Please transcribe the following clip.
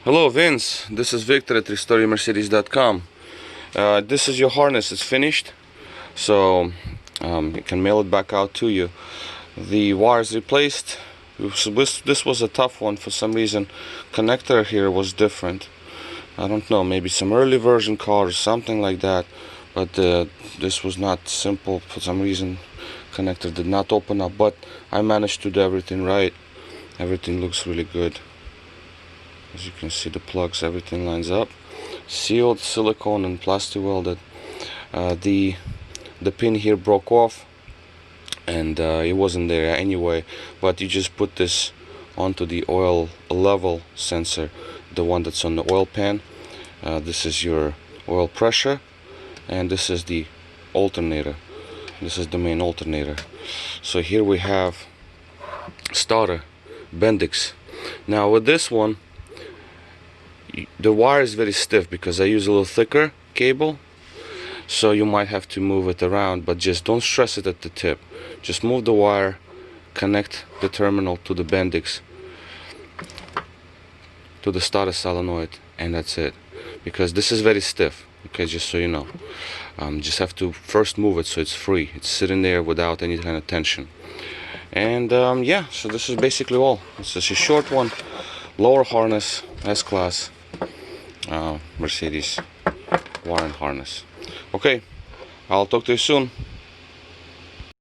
Hello Vince, this is Victor at RestoreYourMercedes.com. This is your harness, it's finished, so you can mail it back out to you. The wires replaced. This was a tough one for some reason. Connector here was different. I don't know, maybe some early version car or something like that, but this was not simple for some reason. Connector did not open up, but I managed to do everything right. Everything looks really good. As you can see, the plugs, everything lines up. Sealed, silicone and plastic welded. The pin here broke off, and it wasn't there anyway, but you just put this onto the oil level sensor, the one that's on the oil pan. This is your oil pressure, and this is the alternator. This is the main alternator. So here we have starter Bendix. Now with this one, the wire is very stiff because I use a little thicker cable, so you might have to move it around, but just don't stress it at the tip. Just move the wire, connect the terminal to the Bendix, to the starter solenoid, and that's it, because this is very stiff. Okay, just so you know, just have to first move it so it's free, it's sitting there without any kind of tension. And yeah, so this is basically all. It's just a short one, lower harness, S-Class Mercedes wire and harness. Okay, I'll talk to you soon.